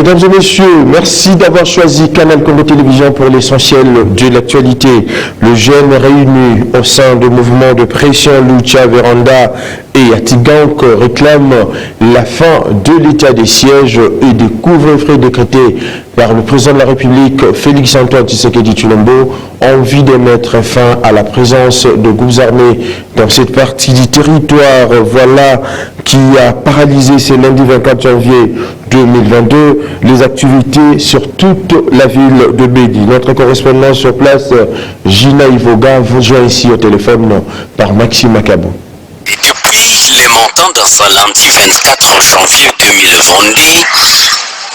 Mesdames et messieurs, merci d'avoir choisi Canal Congo Télévision pour l'essentiel de l'actualité. Le jeune réuni au sein du mouvement de pression Lucha Véranda et Atigank réclame la fin de l'état des sièges et des couvre-feux décrétés par le président de la République, Félix-Antoine Tshisekedi Tshilombo, envie de mettre fin à la présence de groupes armés dans cette partie du territoire. Voilà qui a paralysé ce lundi 24 janvier 2022 les activités sur toute la ville de Bédi. Notre correspondant sur place, Gina Ivoga, vous joint ici au téléphone par Maxime Makabo. Et depuis les montants dans ce lundi 24 janvier 2022,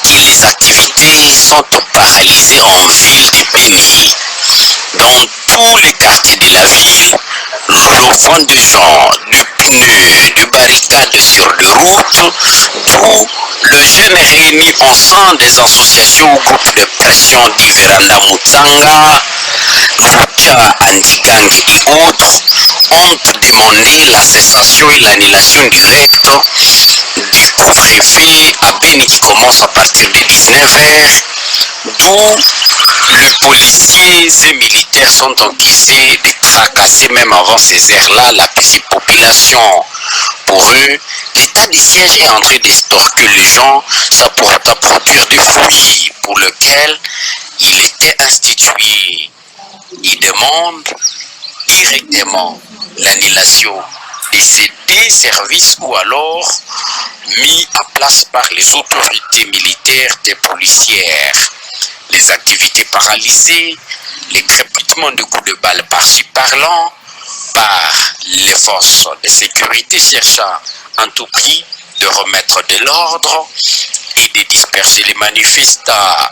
les activités sont paralysées en ville de Béni. Dans tous les quartiers de la ville, nous vend de gens, de pneus, de barricades sur les routes, d'où le jeune réuni au sein des associations ou groupes de pression d'Iveranda Mutsanga, Lucha Antigang et autres ont demandé la cessation et l'annulation directe du couvre-feu à Béni qui commence à partir de 19h, d'où les policiers et militaires sont accusés de tracasser même avant ces heures-là la petite population. Pour eux, l'état de siège est en train de storquer les gens, ça pourra produire des fruits pour lesquels il était institué. Ils demandent directement l'annulation de ces deux services ou alors mis en place par les autorités militaires et policières. Les activités paralysées, les crépitements de coups de balle par-ci par-là, par les forces de sécurité cherchant en tout prix de remettre de l'ordre et de disperser les manifestants.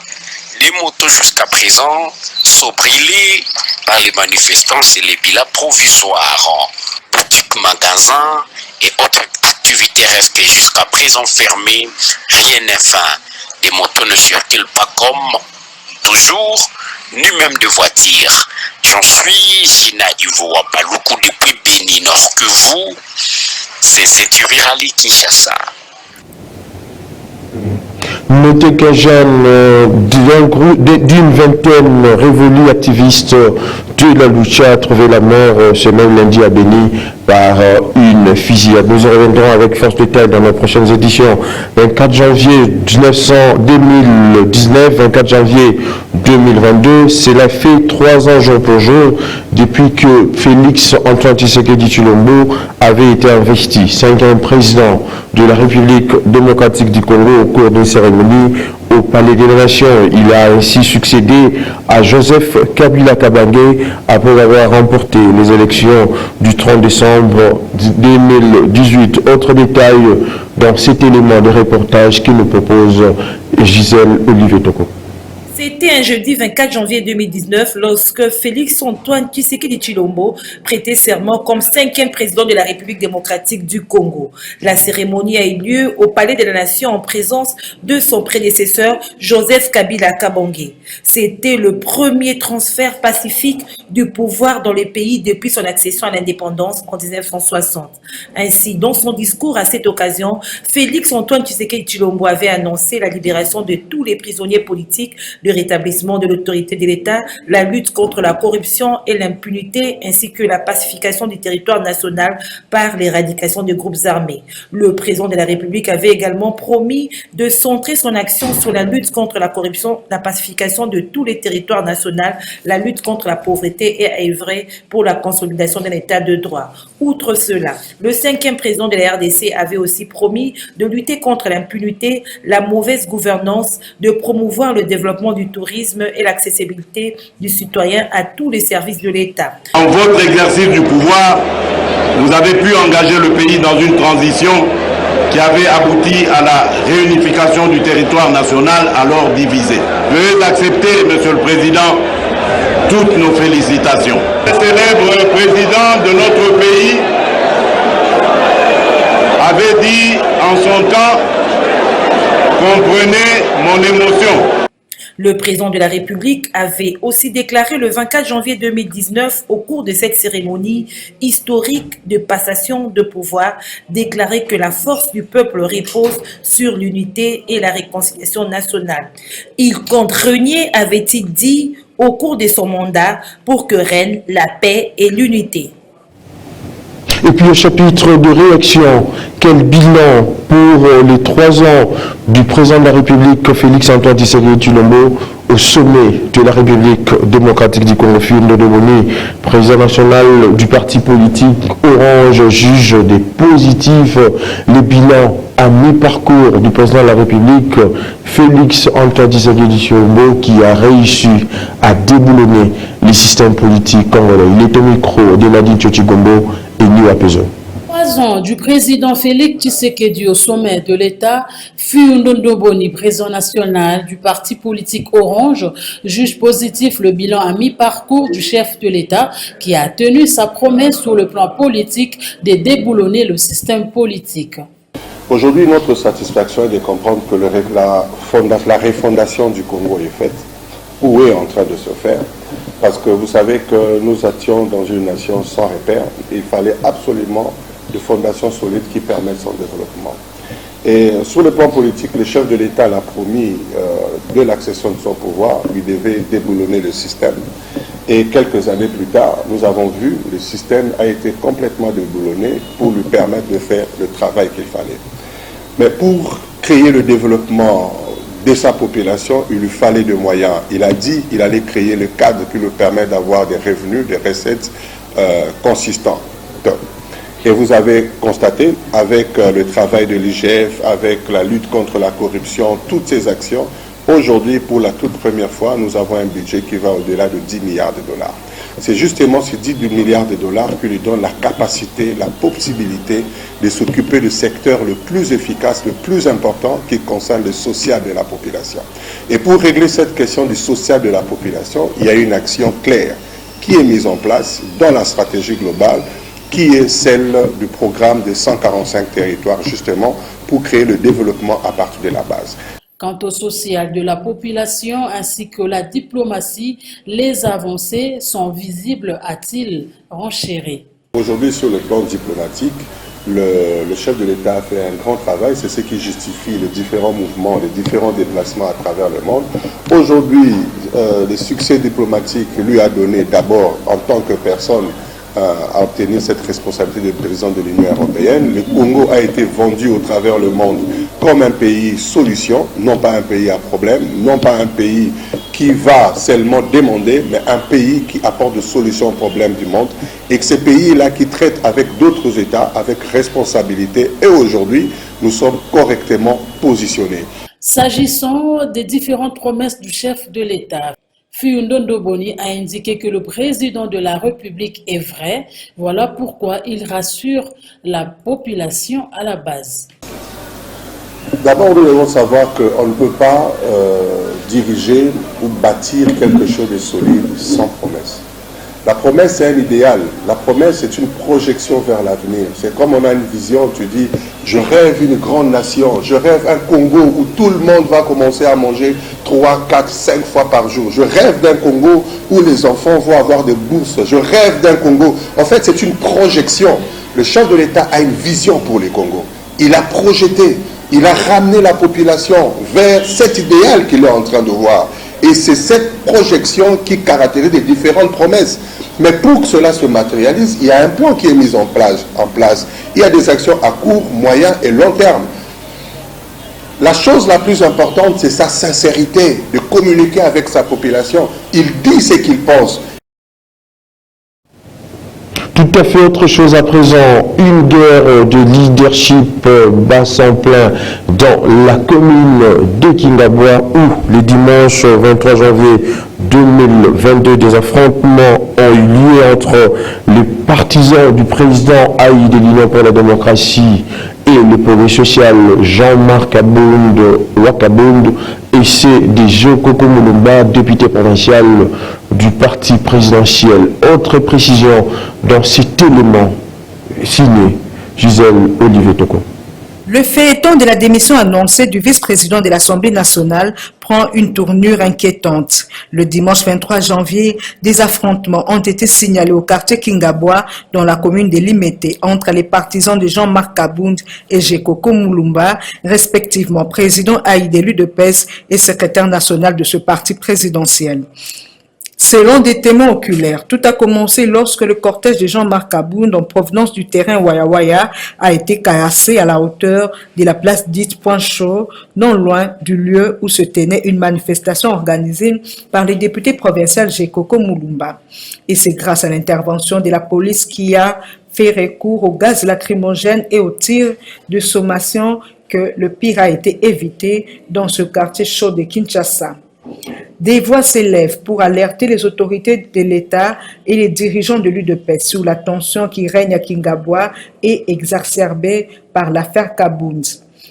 Des motos jusqu'à présent sont brûlées par les manifestants, c'est les villas provisoires. Boutiques, magasins et autres activités restent jusqu'à présent fermées. Rien n'est fait. Les motos ne circulent pas comme toujours, ni même de voitures. J'en suis Gina Ivoa Paloukou depuis Béni Nord que vous. C'est Tuvirali Kinshasa. Notez qu'un jeune d'une vingtaine révolus activistes de la lucha a trouvé la mort ce même lundi à Béni par une fusillade. Nous en reviendrons avec force détail dans nos prochaines éditions. 24 janvier 2019, 24 janvier 2022, cela fait 3 ans jour pour jour depuis que Félix-Antoine Tshisekedi Tshilombo avait été investi 5e président de la République démocratique du Congo au cours d'une cérémonie au Palais des Nations. Il a ainsi succédé à Joseph Kabila Kabange après avoir remporté les élections du 30 décembre 2018. Autre détail dans cet élément de reportage qui nous propose Gisèle Olivier Toko. C'était un jeudi 24 janvier 2019 lorsque Félix-Antoine Tshisekedi Tshilombo prêtait serment comme 5e président de la République démocratique du Congo. La cérémonie a eu lieu au Palais de la Nation en présence de son prédécesseur Joseph Kabila Kabange. C'était le premier transfert pacifique du pouvoir dans le pays depuis son accession à l'indépendance en 1960. Ainsi, dans son discours à cette occasion, Félix-Antoine Tshisekedi Tshilombo avait annoncé la libération de tous les prisonniers politiques, le rétablissement de l'autorité de l'État, la lutte contre la corruption et l'impunité, ainsi que la pacification du territoire national par l'éradication des groupes armés. Le président de la République avait également promis de centrer son action sur la lutte contre la corruption, la pacification de tous les territoires nationaux, la lutte contre la pauvreté et à œuvrer pour la consolidation d'un État de droit. Outre cela, le 5e président de la RDC avait aussi promis de lutter contre l'impunité, la mauvaise gouvernance, de promouvoir le développement du tourisme et l'accessibilité du citoyen à tous les services de l'État. En votre exercice du pouvoir, vous avez pu engager le pays dans une transition qui avait abouti à la réunification du territoire national alors divisé. Veuillez accepter, Monsieur le Président, toutes nos félicitations. Le célèbre président de notre pays avait dit en son temps, comprenez mon émotion. Le président de la République avait aussi déclaré le 24 janvier 2019 au cours de cette cérémonie historique de passation de pouvoir, déclaré que la force du peuple repose sur l'unité et la réconciliation nationale. Il compte régner, avait-il dit, au cours de son mandat pour que règne la paix et l'unité. Et puis au chapitre de réaction, quel bilan pour les 3 ans du président de la République Félix-Antoine Tshisekedi Tshilombo au sommet de la République démocratique du Congo. Fiyundo Ndoboni, président national du parti politique Orange, juge des positifs les bilans à mi-parcours du président de la République Félix-Antoine Tshisekedi Tshilombo qui a réussi à déboulonner les systèmes politiques congolais. Il est au micro de Nadine Tchotchigombo et New Apezo. 3 ans du président Félix Tshisekedi au sommet de l'État, Fiyundo Ndoboni, président national du parti politique Orange, juge positif le bilan à mi-parcours du chef de l'État qui a tenu sa promesse sur le plan politique de déboulonner le système politique. Aujourd'hui, notre satisfaction est de comprendre que la refondation du Congo est faite, ou est en train de se faire, parce que vous savez que nous étions dans une nation sans repère. Il fallait absolument de fondations solides qui permettent son développement. Et sur le plan politique, le chef de l'État l'a promis dès l'accession de son pouvoir, il devait déboulonner le système. Et quelques années plus tard, nous avons vu le système a été complètement déboulonné pour lui permettre de faire le travail qu'il fallait. Mais pour créer le développement de sa population, il lui fallait des moyens. Il a dit qu'il allait créer le cadre qui lui permet d'avoir des revenus, des recettes consistants. Et vous avez constaté, avec le travail de l'IGF, avec la lutte contre la corruption, toutes ces actions, aujourd'hui, pour la toute première fois, nous avons un budget qui va au-delà de 10 milliards de dollars. C'est justement ces 10 milliards de dollars qui lui donnent la capacité, la possibilité de s'occuper du secteur le plus efficace, le plus important qui concerne le social de la population. Et pour régler cette question du social de la population, il y a une action claire qui est mise en place dans la stratégie globale, qui est celle du programme des 145 territoires, justement, pour créer le développement à partir de la base. Quant au social de la population ainsi que la diplomatie, les avancées sont visibles, a-t-il renchéri. Aujourd'hui, sur le plan diplomatique, le chef de l'État a fait un grand travail. C'est ce qui justifie les différents mouvements, les différents déplacements à travers le monde. Aujourd'hui, le succès diplomatique lui a donné d'abord, en tant que personne, à obtenir cette responsabilité de président de l'Union européenne. Le Congo a été vendu au travers le monde comme un pays solution, non pas un pays à problème, non pas un pays qui va seulement demander, mais un pays qui apporte des solutions aux problèmes du monde, et que ces pays-là qui traitent avec d'autres États, avec responsabilité, et aujourd'hui, nous sommes correctement positionnés. S'agissant des différentes promesses du chef de l'État, Fiyundo Ndoboni a indiqué que le président de la République est vrai. Voilà pourquoi il rassure la population à la base. D'abord, nous devons savoir qu'on ne peut pas diriger ou bâtir quelque chose de solide sans promesse. La promesse, c'est un idéal. La promesse, c'est une projection vers l'avenir. C'est comme on a une vision, tu dis, je rêve une grande nation, je rêve un Congo où tout le monde va commencer à manger 3, 4, 5 fois par jour. Je rêve d'un Congo où les enfants vont avoir des bourses. Je rêve d'un Congo. En fait, c'est une projection. Le chef de l'État a une vision pour les Congos. Il a projeté, il a ramené la population vers cet idéal qu'il est en train de voir. Et c'est cette projection qui caractérise les différentes promesses. Mais pour que cela se matérialise, il y a un plan qui est mis en place. Il y a des actions à court, moyen et long terme. La chose la plus importante, c'est sa sincérité, de communiquer avec sa population. Il dit ce qu'il pense. Tout à fait autre chose à présent, une guerre de leadership bat son plein dans la commune de Kingabwa où le dimanche 23 janvier 2022 des affrontements ont eu lieu entre les partisans du président Haï de l'Union pour la démocratie et le progrès social Jean-Marc Wakabound et c'est des Joko Mulumba, député provincial du parti présidentiel. Autre précision dans cet élément signé Gisèle Olivier Toko. Le feuilleton de la démission annoncée du vice-président de l'Assemblée nationale prend une tournure inquiétante. Le dimanche 23 janvier, des affrontements ont été signalés au quartier Kingabwa, dans la commune de Limete, entre les partisans de Jean-Marc Kabound et Jekoko Mulumba, respectivement président Aïdélu de PES et secrétaire national de ce parti présidentiel. Selon des témoins oculaires, tout a commencé lorsque le cortège de Jean-Marc Kabound en provenance du terrain Waya a été cassé à la hauteur de la place dite Point Chaud, non loin du lieu où se tenait une manifestation organisée par le député provincial Jekoko Mulumba. Et c'est grâce à l'intervention de la police qui a fait recours au gaz lacrymogène et aux tirs de sommation que le pire a été évité dans ce quartier chaud de Kinshasa. Des voix s'élèvent pour alerter les autorités de l'État et les dirigeants de l'UDPS sur la tension qui règne à Kingabwa et exacerbée par l'affaire Kabound.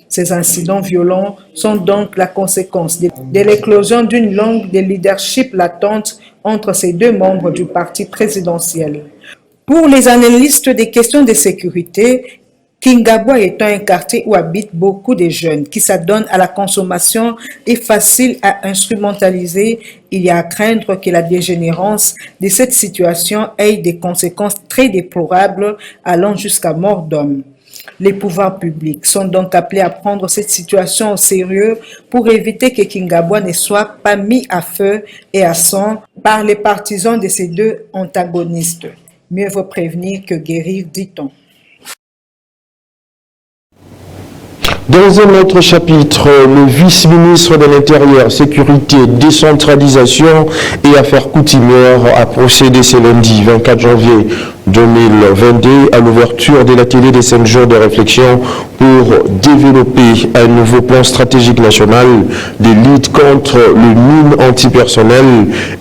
Ces incidents violents sont donc la conséquence de l'éclosion d'une longue de leadership latente entre ces deux membres du parti présidentiel. Pour les analystes des questions de sécurité, Kingabwa étant un quartier où habitent beaucoup de jeunes qui s'adonnent à la consommation et facile à instrumentaliser, il y a à craindre que la dégénérance de cette situation ait des conséquences très déplorables allant jusqu'à mort d'homme. Les pouvoirs publics sont donc appelés à prendre cette situation au sérieux pour éviter que Kingabwa ne soit pas mis à feu et à sang par les partisans de ces deux antagonistes. Mieux vaut prévenir que guérir, dit-on. Dans un autre chapitre, le vice-ministre de l'Intérieur, Sécurité, Décentralisation et Affaires coutumières a procédé ce lundi 24 janvier 2022 à l'ouverture de l'atelier des 5 jours de réflexion pour développer un nouveau plan stratégique national de lutte contre le mine antipersonnel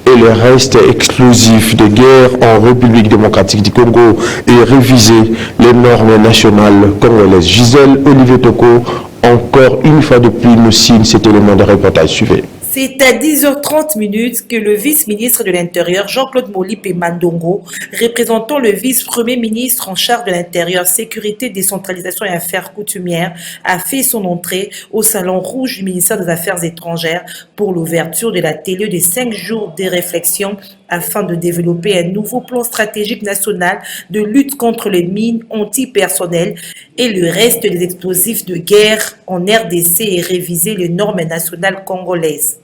et les restes explosifs de guerre en République démocratique du Congo et réviser les normes nationales congolaises. Gisèle Olivier Toko, encore une fois depuis, nous signe cet élément de reportage. Suivez. C'est à 10h30 que le vice-ministre de l'Intérieur, Jean-Claude Molipe Mandongo, représentant le vice-premier ministre en charge de l'Intérieur, Sécurité, Décentralisation et Affaires coutumières, a fait son entrée au Salon Rouge du ministère des Affaires étrangères pour l'ouverture de l'atelier des 5 jours de réflexion afin de développer un nouveau plan stratégique national de lutte contre les mines antipersonnelles et le reste des explosifs de guerre en RDC et réviser les normes nationales congolaises.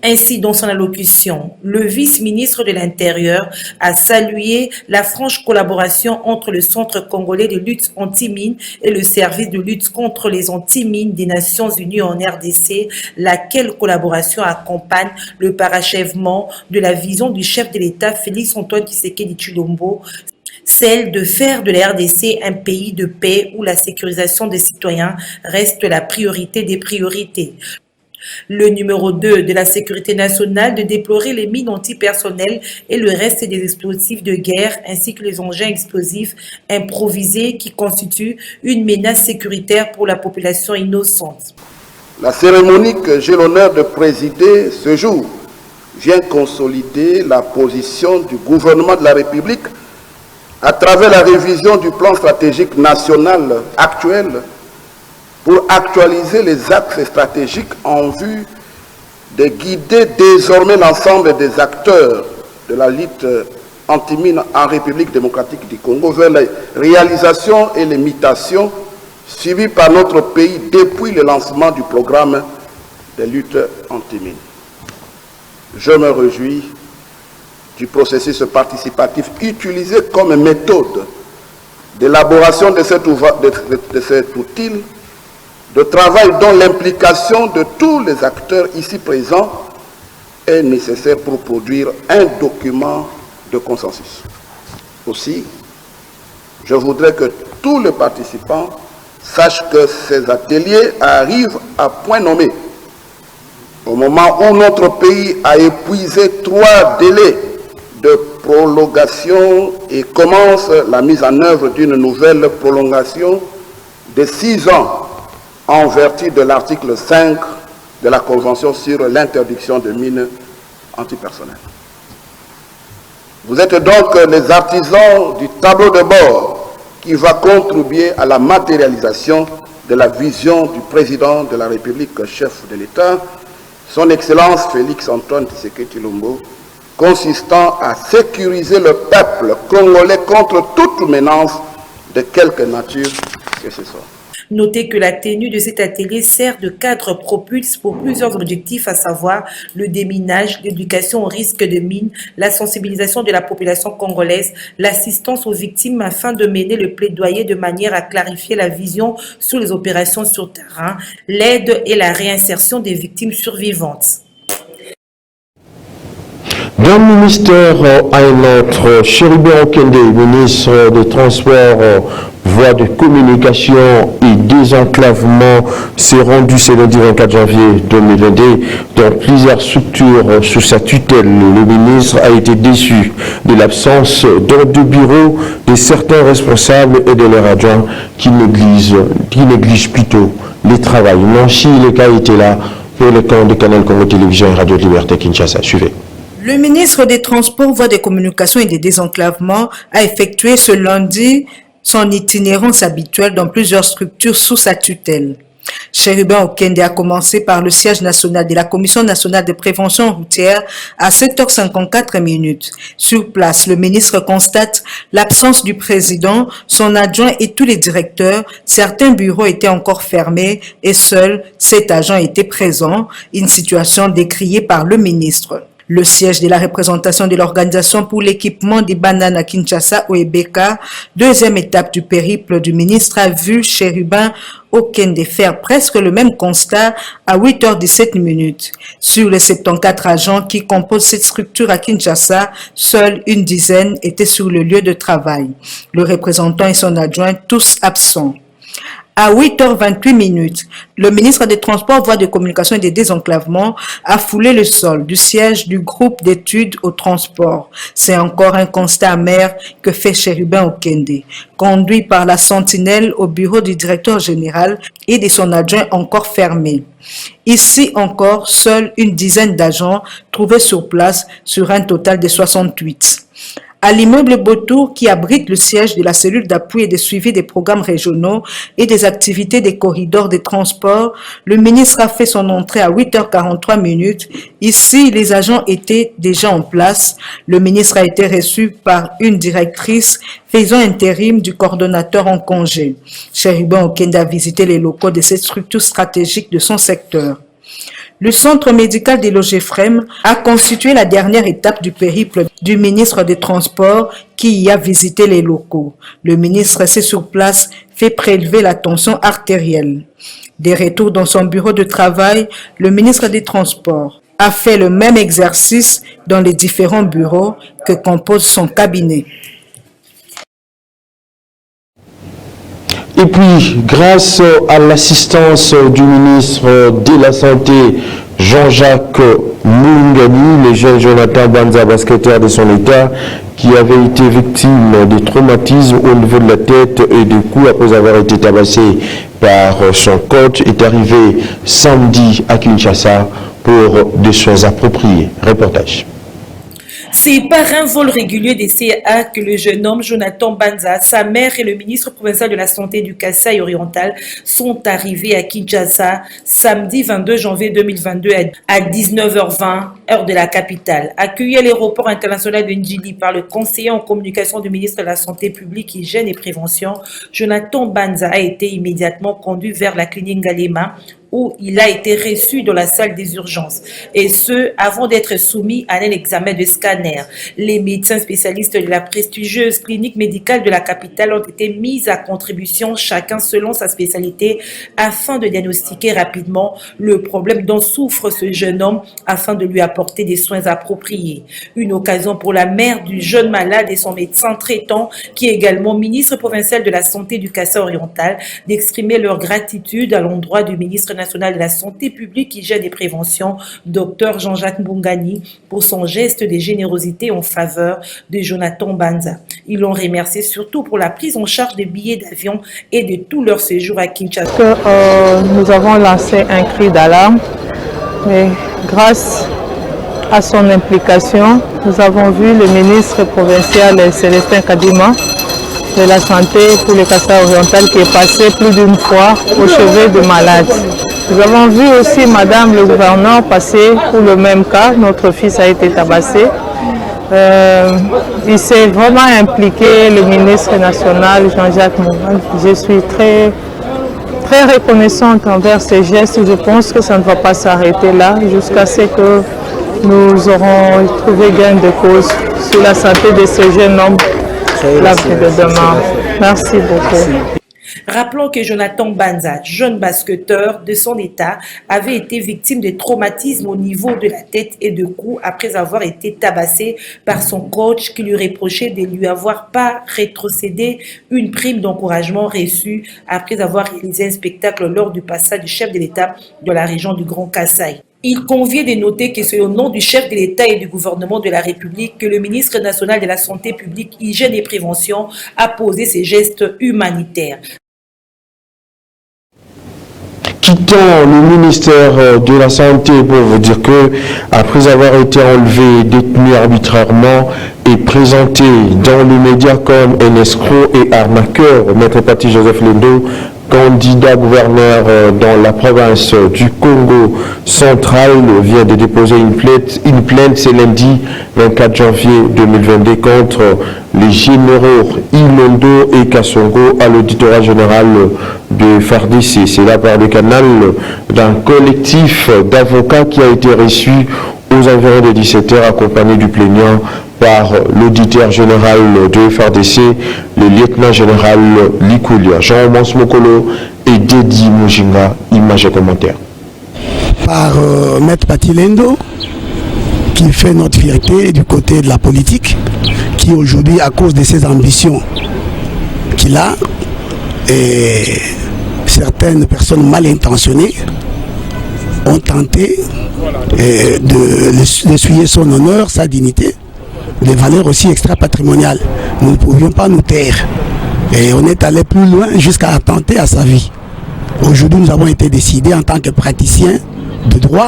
Ainsi, dans son allocution, le vice-ministre de l'Intérieur a salué la franche collaboration entre le Centre congolais de lutte anti-mine et le service de lutte contre les anti-mines des Nations Unies en RDC, laquelle collaboration accompagne le parachèvement de la vision du chef de l'État Félix-Antoine Tshisekedi Tshilombo, celle de faire de la RDC un pays de paix où la sécurisation des citoyens reste la priorité des priorités. Le numéro 2 de la sécurité nationale de déplorer les mines antipersonnelles et le reste des explosifs de guerre ainsi que les engins explosifs improvisés qui constituent une menace sécuritaire pour la population innocente. La cérémonie que j'ai l'honneur de présider ce jour vient consolider la position du gouvernement de la République à travers la révision du plan stratégique national actuel pour actualiser les axes stratégiques en vue de guider désormais l'ensemble des acteurs de la lutte anti-mine en République démocratique du Congo vers les réalisations et les mutations suivies par notre pays depuis le lancement du programme de lutte anti-mine. Je me réjouis du processus participatif utilisé comme méthode d'élaboration de cet outil de travail dont l'implication de tous les acteurs ici présents est nécessaire pour produire un document de consensus. Aussi, je voudrais que tous les participants sachent que ces ateliers arrivent à point nommé, au moment où notre pays a épuisé 3 délais de prolongation et commence la mise en œuvre d'une nouvelle prolongation de 6 ans en vertu de l'article 5 de la Convention sur l'interdiction de mines antipersonnelles. Vous êtes donc les artisans du tableau de bord qui va contribuer à la matérialisation de la vision du président de la République, chef de l'État, son Excellence Félix-Antoine Tshisekedi Tshilombo, consistant à sécuriser le peuple congolais contre toute menace de quelque nature que ce soit. Notez que la tenue de cet atelier sert de cadre propulse pour plusieurs objectifs, à savoir le déminage, l'éducation au risque de mine, la sensibilisation de la population congolaise, l'assistance aux victimes afin de mener le plaidoyer de manière à clarifier la vision sur les opérations sur terrain, l'aide et la réinsertion des victimes survivantes. D'un ministère à un autre, Chérubin Okende, ministre des Transports, voies de communication et désenclavement, s'est rendu ce lundi 24 janvier 2022 dans plusieurs structures sous sa tutelle. Le ministre a été déçu de l'absence d'ordre de bureau de certains responsables et de leurs adjoints qui négligent plutôt les travaux. Nancy Leka était là pour le camp de Canal Congo Télévision et Radio Liberté Kinshasa. Suivez. Le ministre des Transports, Voies des Communications et des Désenclavements a effectué ce lundi son itinérance habituelle dans plusieurs structures sous sa tutelle. Chérubin Okende a commencé par le siège national de la Commission nationale de prévention routière à 7h54. Sur place, le ministre constate l'absence du président, son adjoint et tous les directeurs. Certains bureaux étaient encore fermés et seuls 7 agents étaient présents, une situation décriée par le ministre. Le siège de la représentation de l'Organisation pour l'équipement des bananes à Kinshasa, OEBK, deuxième étape du périple du ministre, a vu Chérubin Okende faire presque le même constat à 8h17. Sur les 74 agents qui composent cette structure à Kinshasa, seule une dizaine étaient sur le lieu de travail. Le représentant et son adjoint, tous absents. À 8h28, le ministre des Transports, Voies de Communication et des Désenclavements a foulé le sol du siège du groupe d'études au transport. C'est encore un constat amer que fait Chérubin Okende. Conduit par la sentinelle au bureau du directeur général et de son adjoint encore fermé. Ici encore, seule une dizaine d'agents trouvés sur place sur un total de 68. À l'immeuble Beautour qui abrite le siège de la cellule d'appui et de suivi des programmes régionaux et des activités des corridors de transport, le ministre a fait son entrée à 8h43. Ici, les agents étaient déjà en place. Le ministre a été reçu par une directrice faisant intérim du coordonnateur en congé. Chérubin Okende a visité les locaux de cette structure stratégique de son secteur. Le centre médical de l'OGFREM a constitué la dernière étape du périple du ministre des Transports qui y a visité les locaux. Le ministre resté sur place fait prélever la tension artérielle. De retour dans son bureau de travail, le ministre des Transports a fait le même exercice dans les différents bureaux que compose son cabinet. Et puis, grâce à l'assistance du ministre de la Santé, Jean-Jacques Mungani, le jeune Jonathan Banza, basketteur de son état, qui avait été victime de traumatismes au niveau de la tête et de coups après avoir été tabassé par son coach, est arrivé samedi à Kinshasa pour des soins appropriés. Reportage. C'est par un vol régulier des CA que le jeune homme Jonathan Banza, sa mère et le ministre provincial de la Santé du Kasaï oriental sont arrivés à Kinshasa samedi 22 janvier 2022 à 19h20, heure de la capitale. Accueilli à l'aéroport international de Ndjili par le conseiller en communication du ministre de la Santé publique, Hygiène et Prévention, Jonathan Banza a été immédiatement conduit vers la clinique Galema où il a été reçu dans la salle des urgences, et ce, avant d'être soumis à un examen de scanner. Les médecins spécialistes de la prestigieuse clinique médicale de la capitale ont été mis à contribution, chacun selon sa spécialité, afin de diagnostiquer rapidement le problème dont souffre ce jeune homme, afin de lui apporter des soins appropriés. Une occasion pour la mère du jeune malade et son médecin traitant, qui est également ministre provincial de la Santé du Kasaï oriental, d'exprimer leur gratitude à l'endroit du ministre national de la Santé publique, Hygiène et Prévention, Dr Jean-Jacques Mungani, pour son geste de générosité en faveur de Jonathan Banza. Ils l'ont remercié surtout pour la prise en charge des billets d'avion et de tout leur séjour à Kinshasa. Nous avons lancé un cri d'alarme, mais grâce à son implication, nous avons vu le ministre provincial Célestin Kadima de la santé pour le Kasaï oriental qui est passé plus d'une fois au chevet de malades. Nous avons vu aussi Madame le gouverneur passer pour le même cas. Notre fils a été tabassé. Il s'est vraiment impliqué, le ministre national Jean-Jacques Moural. Je suis très reconnaissante envers ces gestes. Je pense que ça ne va pas s'arrêter là jusqu'à ce que nous aurons trouvé gain de cause sur la santé de ces jeunes hommes l'avenir de demain. Merci beaucoup. Rappelons que Jonathan Banza, jeune basketteur de son état, avait été victime de traumatismes au niveau de la tête et de cou après avoir été tabassé par son coach qui lui reprochait de lui avoir pas rétrocédé une prime d'encouragement reçue après avoir réalisé un spectacle lors du passage du chef de l'État de la région du Grand Kasaï. Il convient de noter que c'est au nom du chef de l'État et du gouvernement de la République que le ministre national de la Santé publique, Hygiène et Prévention a posé ces gestes humanitaires. Quittant le ministère de la Santé pour vous dire que, après avoir été enlevé, détenu arbitrairement et présenté dans les médias comme un escroc et arnaqueur, Maître Paty Joseph Lendo, candidat gouverneur dans la province du Congo central, vient de déposer une plainte ce lundi 24 janvier 2022 contre les généraux Ilondo et Kassongo à l'auditorat général de FARDC. C'est là par le canal d'un collectif d'avocats qui a été reçu aux environs de 17h accompagné du plaignant par l'auditeur général de FARDC, le lieutenant général Likoulia. Jean-Mons Mokolo et Dedi Mujinga, images et commentaires. Par Maître Paty Lendo, qui fait notre fierté du côté de la politique, qui aujourd'hui, à cause de ses ambitions qu'il a, et certaines personnes mal intentionnées ont tenté d'essuyer son honneur, sa dignité, des valeurs aussi extra-patrimoniales. Nous ne pouvions pas nous taire. Et on est allé plus loin jusqu'à attenter à sa vie. Aujourd'hui, nous avons été décidés en tant que praticiens de droit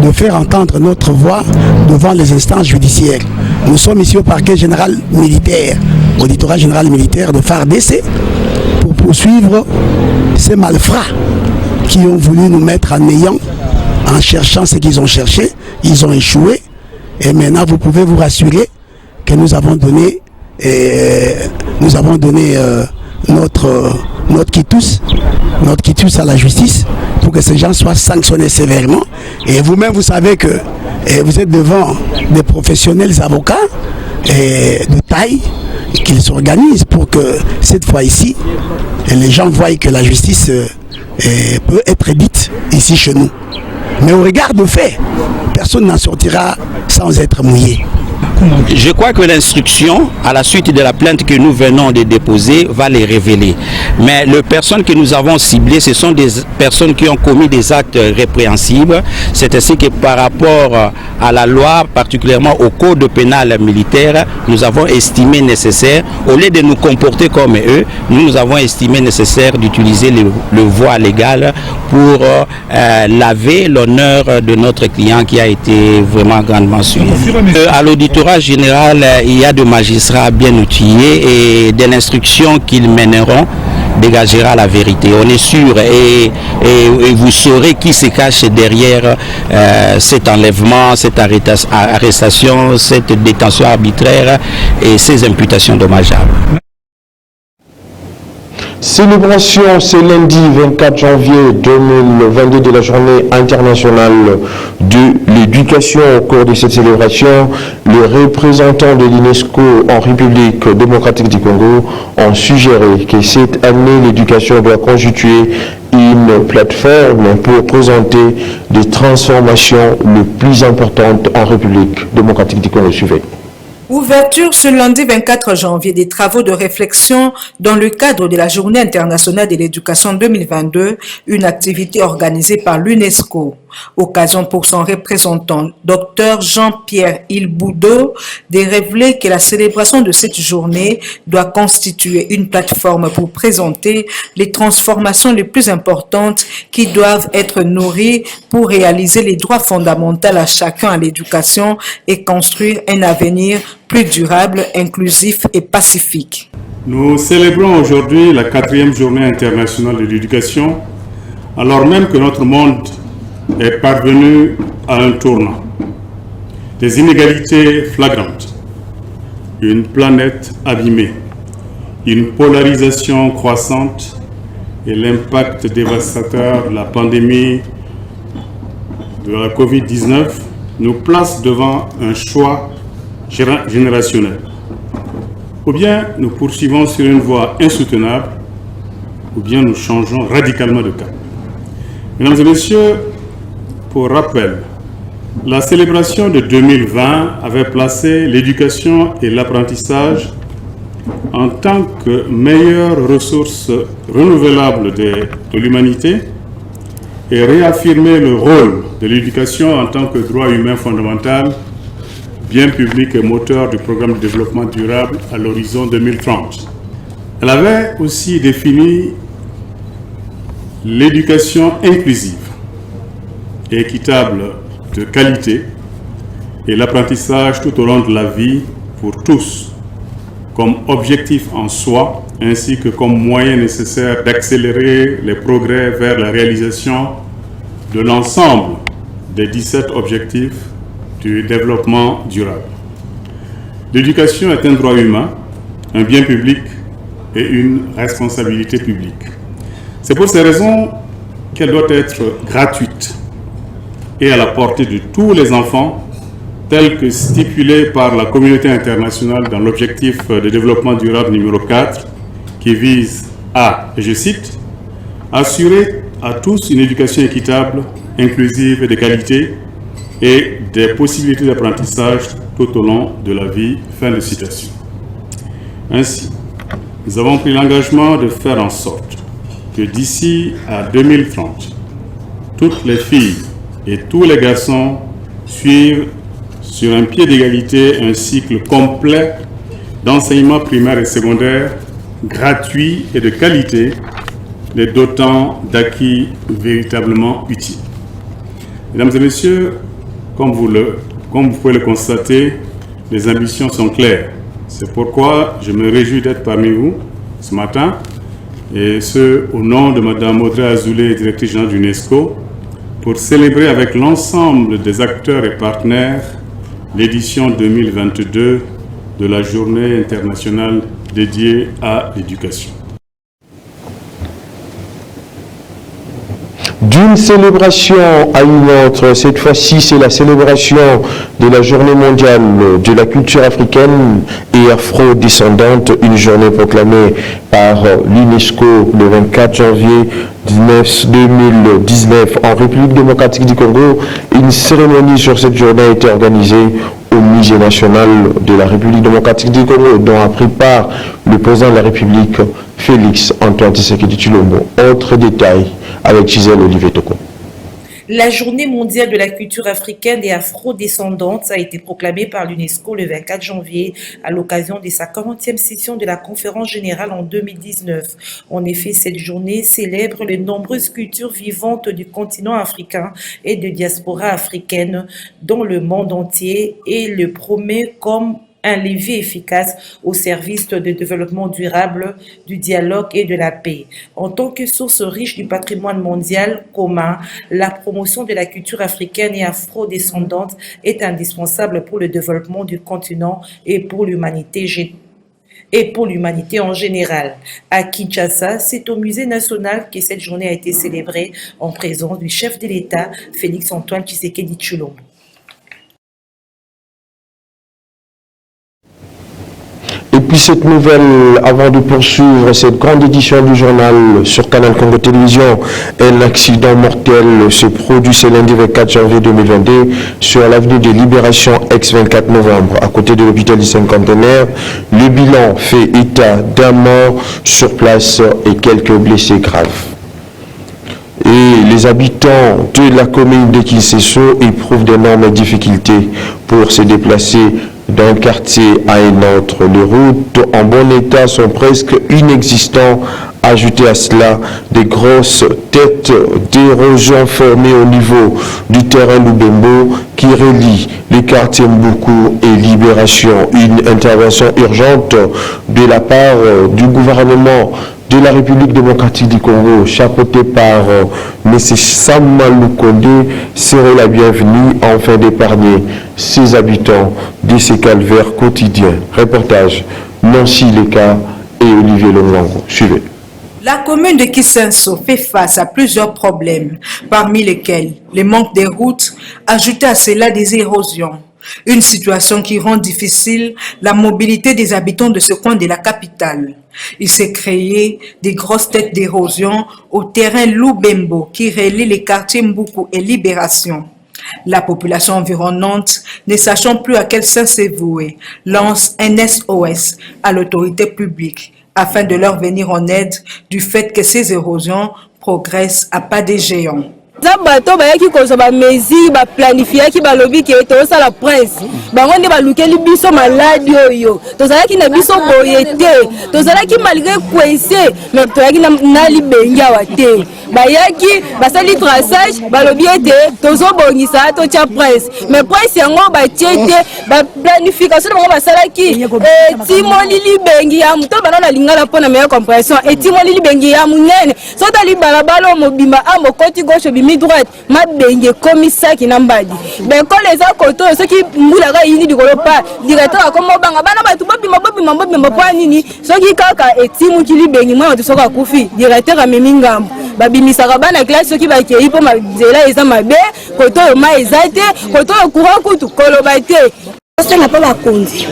de faire entendre notre voix devant les instances judiciaires. Nous sommes ici au parquet général militaire, auditorat général militaire de FARDC, pour poursuivre ces malfrats qui ont voulu nous mettre en néant en cherchant ce qu'ils ont cherché. Ils ont échoué. Et maintenant, vous pouvez vous rassurer que nous avons donné notre quitus à la justice pour que ces gens soient sanctionnés sévèrement. Et vous-même, vous savez que vous êtes devant des professionnels avocats de taille qu'ils s'organisent pour que cette fois-ci, les gens voient que la justice peut être dite ici chez nous. Mais au regard de fait, personne n'en sortira sans être mouillé. Je crois que l'instruction, à la suite de la plainte que nous venons de déposer, va les révéler. Mais les personnes que nous avons ciblées, ce sont des personnes qui ont commis des actes répréhensibles. C'est ainsi que par rapport à la loi, particulièrement au code pénal militaire, nous avons estimé nécessaire, au lieu de nous comporter comme eux, nous avons estimé nécessaire d'utiliser le voie légal pour laver l'honneur de notre client qui a été vraiment grandement suivi. À l'auditorat général, il y a des magistrats bien outillés et de l'instruction qu'ils mèneront dégagera la vérité. On est sûr et vous saurez qui se cache derrière cet enlèvement, cette arrestation, cette détention arbitraire et ces imputations dommageables. Célébration ce lundi 24 janvier 2022 de la journée internationale de l'éducation. Au cours de cette célébration, les représentants de l'UNESCO en République démocratique du Congo ont suggéré que cette année, l'éducation doit constituer une plateforme pour présenter des transformations les plus importantes en République démocratique du Congo. Suivez. Ouverture ce lundi 24 janvier des travaux de réflexion dans le cadre de la Journée internationale de l'éducation 2022, une activité organisée par l'UNESCO. Occasion pour son représentant, Dr Jean-Pierre Ilboudo, de révéler que la célébration de cette journée doit constituer une plateforme pour présenter les transformations les plus importantes qui doivent être nourries pour réaliser les droits fondamentaux à chacun à l'éducation et construire un avenir plus durable, inclusif et pacifique. Nous célébrons aujourd'hui la 4e journée internationale de l'éducation, alors même que notre monde est parvenu à un tournant. Des inégalités flagrantes, une planète abîmée, une polarisation croissante et l'impact dévastateur de la pandémie de la Covid-19 nous placent devant un choix générationnel. Ou bien nous poursuivons sur une voie insoutenable, ou bien nous changeons radicalement de cap. Mesdames et messieurs, pour rappel, la célébration de 2020 avait placé l'éducation et l'apprentissage en tant que meilleures ressources renouvelables de l'humanité et réaffirmé le rôle de l'éducation en tant que droit humain fondamental, bien public et moteur du programme de développement durable à l'horizon 2030. Elle avait aussi défini l'éducation inclusive et équitable de qualité et l'apprentissage tout au long de la vie pour tous comme objectif en soi ainsi que comme moyen nécessaire d'accélérer les progrès vers la réalisation de l'ensemble des 17 objectifs du développement durable. L'éducation est un droit humain, un bien public et une responsabilité publique. C'est pour ces raisons qu'elle doit être gratuite et à la portée de tous les enfants, tel que stipulé par la communauté internationale dans l'objectif de développement durable numéro 4, qui vise à, et je cite, assurer à tous une éducation équitable, inclusive et de qualité, et des possibilités d'apprentissage tout au long de la vie. Fin de citation. Ainsi, nous avons pris l'engagement de faire en sorte que d'ici à 2030, toutes les filles et tous les garçons suivent sur un pied d'égalité un cycle complet d'enseignement primaire et secondaire, gratuit et de qualité, les dotant d'acquis véritablement utiles. Mesdames et messieurs, comme vous pouvez le constater, les ambitions sont claires. C'est pourquoi je me réjouis d'être parmi vous ce matin, et ce, au nom de Mme Audrey Azoulay, directrice générale de l'UNESCO, pour célébrer avec l'ensemble des acteurs et partenaires l'édition 2022 de la Journée internationale dédiée à l'éducation. D'une célébration à une autre, cette fois-ci c'est la célébration de la Journée mondiale de la culture africaine et afro-descendante, une journée proclamée par l'UNESCO le 24 janvier 2019 en République démocratique du Congo. Une cérémonie sur cette journée a été organisée au Musée national de la République démocratique du Congo, dont a pris part le président de la République, Félix Antoine Tshisekedi Tshilombo. Autre détail avec Gisèle Olivier Toko. La Journée mondiale de la culture africaine et afro-descendante a été proclamée par l'UNESCO le 24 janvier à l'occasion de sa 40e session de la conférence générale en 2019. En effet, cette journée célèbre les nombreuses cultures vivantes du continent africain et de diaspora africaine dans le monde entier et le promet comme un levier efficace au service du développement durable, du dialogue et de la paix. En tant que source riche du patrimoine mondial commun, la promotion de la culture africaine et afro-descendante est indispensable pour le développement du continent et pour l'humanité en général. À Kinshasa, c'est au Musée national que cette journée a été célébrée en présence du chef de l'État, Félix Antoine Tshisekedi Tshilombo. Et puis cette nouvelle, avant de poursuivre cette grande édition du journal sur Canal Congo Télévision, un accident mortel se produit ce lundi 24 janvier 2022 sur l'avenue de Libération ex-24 novembre, à côté de l'hôpital du Cinquantenaire. Le bilan fait état d'un mort sur place et quelques blessés graves. Et les habitants de la commune de Kinsesso éprouvent d'énormes difficultés pour se déplacer d'un quartier à un autre. Les routes en bon état sont presque inexistantes Ajoutez à cela des grosses têtes d'érosion formées au niveau du terrain Lubembo qui relie les quartiers Mboukou et Libération. Une intervention urgente de la part du gouvernement de la République démocratique du Congo, chapeauté par M. Sam Lukonde, serait la bienvenue afin d'épargner ses habitants de ces calvaires quotidiens. Reportage Nancy Leka et Olivier Longango. Suivez. La commune de Kisenso fait face à plusieurs problèmes, parmi lesquels les manques des routes, ajoutés à cela des érosions. Une situation qui rend difficile la mobilité des habitants de ce coin de la capitale. Il s'est créé des grosses têtes d'érosion au terrain Lubembo qui relie les quartiers Mboukou et Libération. La population environnante, ne sachant plus à quel sens se vouer, lance un SOS à l'autorité publique afin de leur venir en aide du fait que ces érosions progressent à pas des géants. Bato bayaki kozo ba mesure ba planifier ki ba lobby ki to sa la presse bango ne ba lukeli biso maladi oyo to zalaki na biso boyete to zalaki malgré kwese mais to yaki na libenga wate bayaki basali traçage ba lobby ete to zo bongisa to cha presse mais presse yango ba tiete ba planification bango basalaki timoli libengi ya muto banana lingala pona meilleure compréhension et timoli libengi ya munene so tali balabalo mobimba ambo koti gauche bimi droite mabenge komisaki na mbadi beko les akoto ceux qui mbula ka yini dikolo pa directeur akomo banga bana batu bobima pa nini soki kaka etimu kili bengi mwa to soka kufi directeur amemi ngambo babimisaka bana classe soki bakei po mazela eza mabe koto yo ma ezate koto yo courant kutu koloba te osena pa bakonzi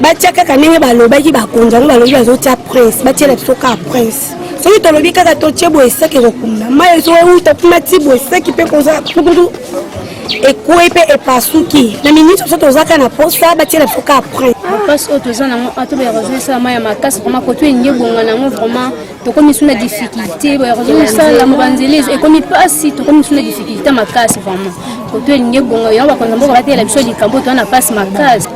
batia kaka ndenge balobaki bakonzi ngo balobi bazotia presse batia la soka presse soki tolobi kaka totie boye seki kokunda mai ezouta mpuna ti boye seki mpe koza pukudu ekue mpe epasuki na miniti so tozaka na posa batiela foka apres place oyo toza nango ato baérosion esala mai ya makasi vraimen koto elingi ebonga nango vraiment tokomi su na difficulté baérosion esalango banzela ekomi mpasi tokomi su na difficulté makasi vraiment koto elingi ebonga yango bakonza mboka batela biso likambo toza na mpasi makasi.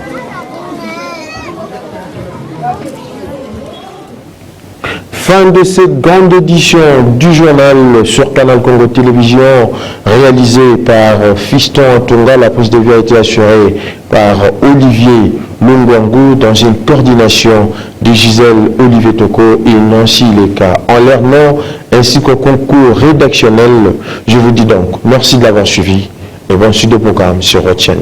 Fin de cette grande édition du journal sur Canal Congo Télévision, réalisé par Fiston Antonga. La prise de vie a été assurée par Olivier Longwango dans une coordination de Gisèle Olivier Toko et Nancy Leka en leur nom, ainsi qu'au concours rédactionnel. Je vous dis donc merci de l'avoir suivi et bonne suite de programme sur votre chaîne.